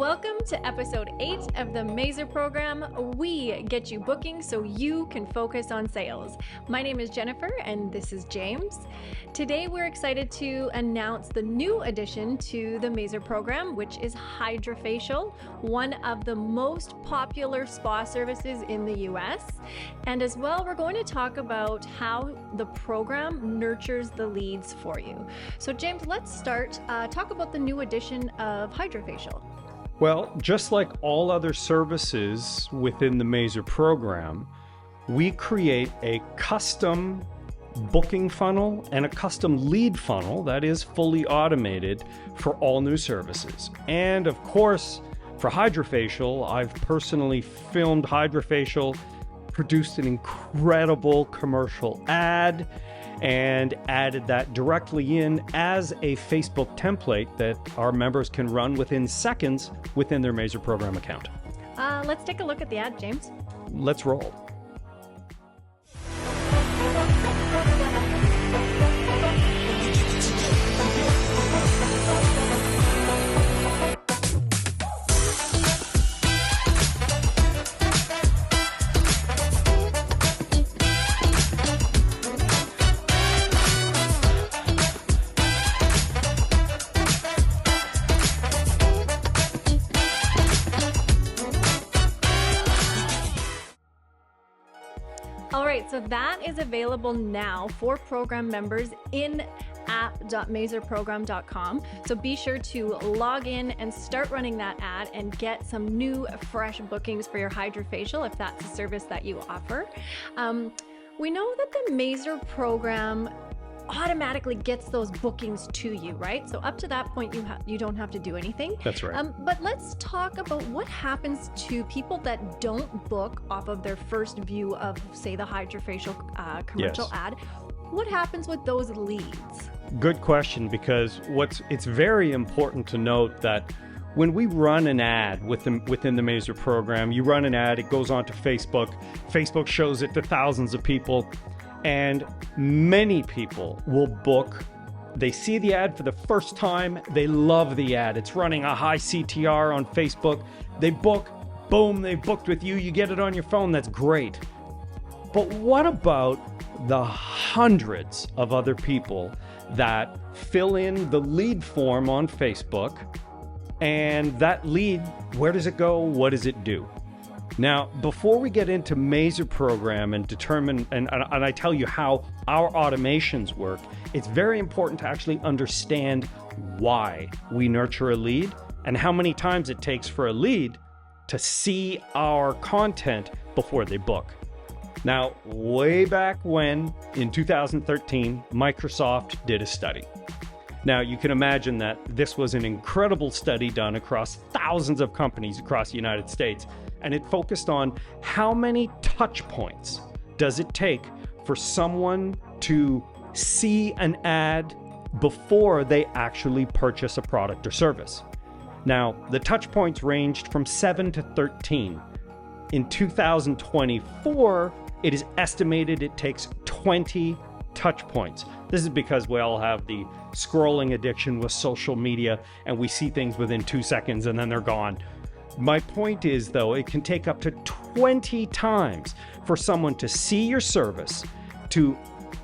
Welcome to episode 8 of the MAZUR program. We get you bookings so you can focus on sales. My name is Jennifer and this is James. Today we're excited to announce the new addition to the MAZUR program, which is Hydrafacial, one of the most popular spa services in the US. And as well, we're going to talk about how the program nurtures the leads for you. So James, let's start. Talk about the new addition of Hydrafacial. Well, just like all other services within the MAZUR program, we create a custom booking funnel and a custom lead funnel that is fully automated for all new services. And of course, for Hydrafacial, I've personally filmed Hydrafacial, produced an incredible commercial ad, and added that directly in as a Facebook template that our members can run within seconds within their MAZUR program account. Let's take a look at the ad, James. Let's roll. All right, so that is available now for program members in app.mazurprogram.com. So be sure to log in and start running that ad and get some new, fresh bookings for your Hydrafacial if that's a service that you offer. We know that the MAZUR program automatically gets those bookings to you, right? So up to that point, you don't have to do anything. That's right. But let's talk about what happens to people that don't book off of their first view of, say, the Hydrafacial commercial ad. What happens with those leads? Good question, because it's very important to note that when we run an ad within the MAZUR program, you run an ad, it goes on to Facebook. Facebook shows it to thousands of people. And many people will book. They see the ad for the first time. They love the ad. It's running a high CTR on Facebook. They book, boom, they booked with you. You get it on your phone. That's great. But what about the hundreds of other people that fill in the lead form on Facebook? And that lead, where does it go? What does it do? Now, before we get into MAZUR program and determine, and I tell you how our automations work, it's very important to actually understand why we nurture a lead and how many times it takes for a lead to see our content before they book. Now, way back when, in 2013, Microsoft did a study. Now, you can imagine that this was an incredible study done across thousands of companies across the United States. And it focused on how many touch points does it take for someone to see an ad before they actually purchase a product or service. Now, the touch points ranged from 7 to 13. In 2024, it is estimated it takes 20 touch points. This is because we all have the scrolling addiction with social media and we see things within 2 seconds and then they're gone. My point is, though, it can take up to 20 times for someone to see your service, to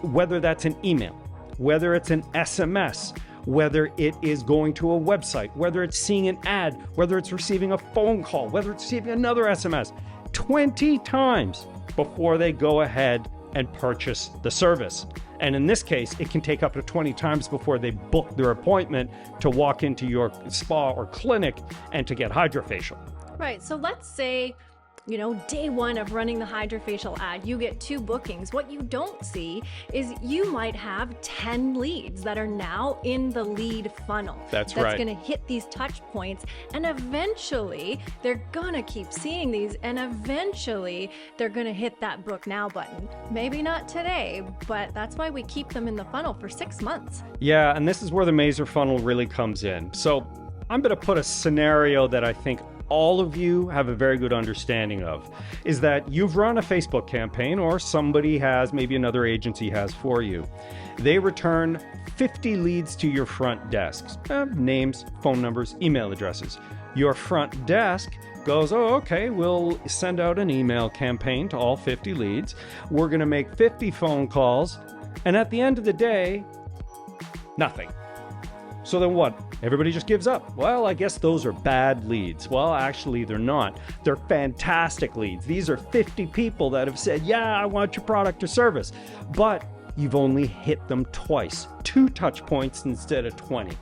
whether that's an email, whether it's an SMS, whether it is going to a website, whether it's seeing an ad, whether it's receiving a phone call, whether it's receiving another SMS, 20 times before they go ahead and purchase the service. And in this case, it can take up to 20 times before they book their appointment to walk into your spa or clinic and to get Hydrafacial. Right. So let's say, day one of running the Hydrafacial ad, you get 2 bookings. What you don't see is you might have 10 leads that are now in the lead funnel. That's right. That's going to hit these touch points. And eventually they're going to keep seeing these. And eventually they're going to hit that book now button. Maybe not today, but that's why we keep them in the funnel for 6 months. Yeah. And this is where the MAZUR funnel really comes in. So I'm going to put a scenario that I think all of you have a very good understanding of, is that you've run a Facebook campaign, or somebody has, maybe another agency has for you. They return 50 leads to your front desks, names, phone numbers, email addresses. Your front desk goes, oh, okay, we'll send out an email campaign to all 50 leads. We're going to make 50 phone calls. And at the end of the day, nothing. So then what? Everybody just gives up. Well, I guess those are bad leads. Well, actually, they're not. They're fantastic leads. These are 50 people that have said, yeah, I want your product or service. But you've only hit them twice, 2 touch points instead of 20.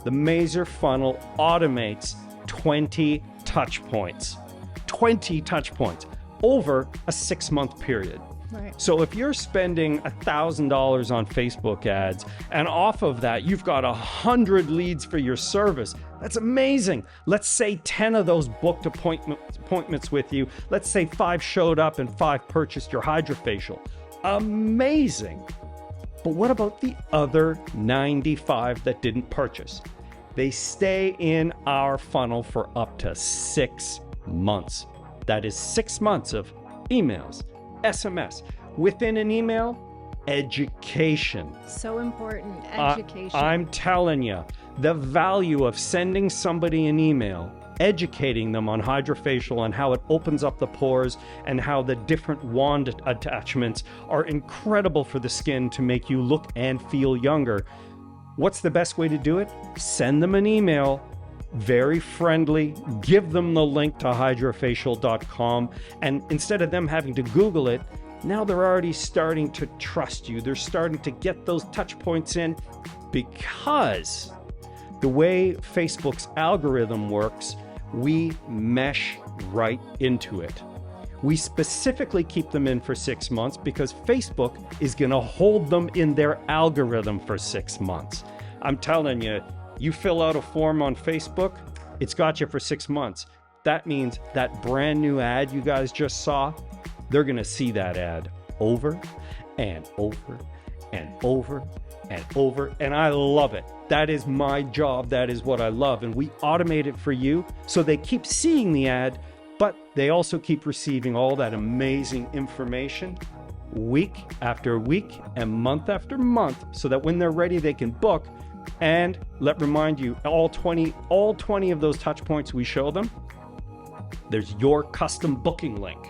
The MAZUR funnel automates 20 touch points. 20 touch points over a 6-month period. Right. So if you're spending $1,000 on Facebook ads and off of that you've got 100 leads for your service, that's amazing. Let's say 10 of those booked appointments with you. Let's say 5 showed up and 5 purchased your Hydrafacial. Amazing. But what about the other 95 that didn't purchase? They stay in our funnel for up to 6 months. That is 6 months of emails, SMS. Within an email, education. So important, education. I'm telling you, the value of sending somebody an email, educating them on Hydrafacial and how it opens up the pores and how the different wand attachments are incredible for the skin to make you look and feel younger. What's the best way to do it? Send them an email, very friendly, give them the link to hydrafacial.com, and instead of them having to Google it, now they're already starting to trust you. They're starting to get those touch points in because the way Facebook's algorithm works, we mesh right into it. We specifically keep them in for 6 months because Facebook is going to hold them in their algorithm for 6 months. I'm telling you, you fill out a form on Facebook, it's got you for 6 months. That means that brand new ad you guys just saw, they're going to see that ad over and over and over and over. And I love it. That is my job. That is what I love. And we automate it for you so they keep seeing the ad, but they also keep receiving all that amazing information week after week and month after month so that when they're ready, they can book. And let remind you, all 20 of those touch points we show them, there's your custom booking link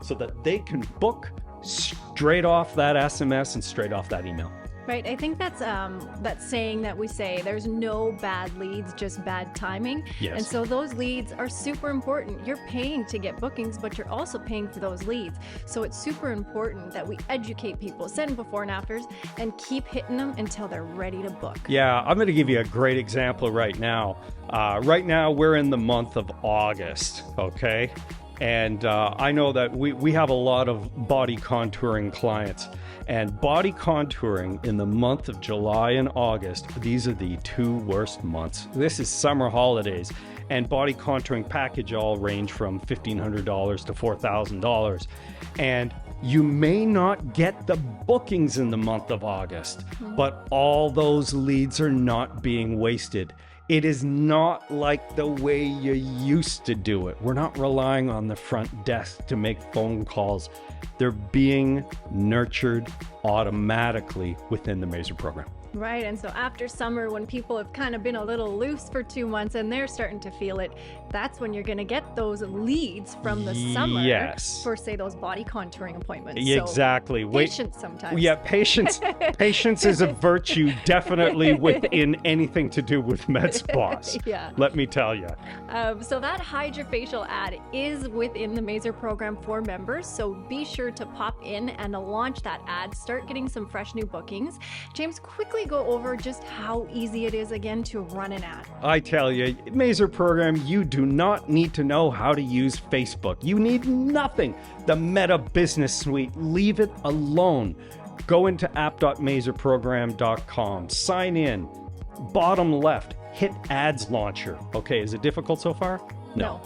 so that they can book straight off that SMS and straight off that email. Right. I think that's that saying that we say, there's no bad leads, just bad timing. Yes. And so those leads are super important. You're paying to get bookings, but you're also paying for those leads. So it's super important that we educate people, send before and afters, and keep hitting them until they're ready to book. Yeah, I'm going to give you a great example right now. Right now, we're in the month of August, okay? And I know that we have a lot of body contouring clients. And body contouring in the month of July and August, these are the 2 worst months. This is summer holidays, and body contouring package all range from $1,500 to $4,000. And you may not get the bookings in the month of August, but all those leads are not being wasted. It is not like the way you used to do it. We're not relying on the front desk to make phone calls. They're being nurtured automatically within the MAZUR program. Right. And so after summer, when people have kind of been a little loose for 2 months and they're starting to feel it, that's when you're going to get those leads from the summer. Yes. For, say, those body contouring appointments. Exactly. So, patience sometimes. Yeah, patience. Patience is a virtue definitely within anything to do with Medspa. Yeah. Let me tell you. So that Hydrafacial ad is within the MAZUR program for members. So be sure to pop in and launch that ad. Start getting some fresh new bookings. James, quickly go over just how easy it is again to run an ad. I tell you, MAZUR program, you do not need to know how to use Facebook. You need nothing. The Meta Business Suite, leave it alone. Go into app.mazurprogram.com, sign in. Bottom left, hit Ads Launcher. Okay, is it difficult so far? No.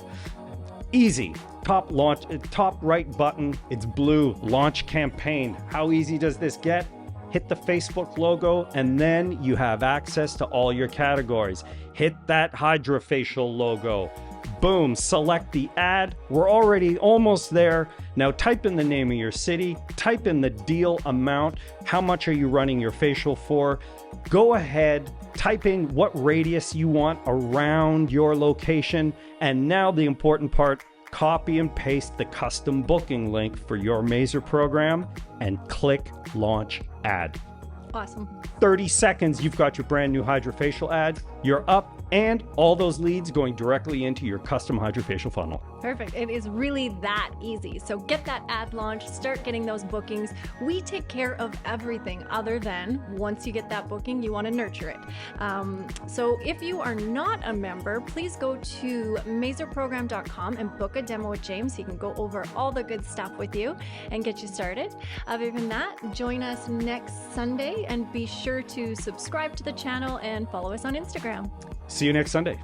Easy. Top right button, it's blue, launch campaign. How easy does this get? Hit the Facebook logo, and then you have access to all your categories. Hit that Hydrafacial logo. Boom, select the ad. We're already almost there. Now type in the name of your city, type in the deal amount. How much are you running your facial for? Go ahead, type in what radius you want around your location. And now the important part, copy and paste the custom booking link for your MAZUR program and click launch ad. Awesome. 30 seconds, you've got your brand new Hydrafacial ad. You're up, and all those leads going directly into your custom Hydrafacial funnel. Perfect. It is really that easy. So get that ad launched, start getting those bookings. We take care of everything other than once you get that booking, you want to nurture it. So if you are not a member, please go to MAZURprogram.com and book a demo with James. He can go over all the good stuff with you and get you started. Other than that, join us next Sunday and be sure to subscribe to the channel and follow us on Instagram. See you next Sunday.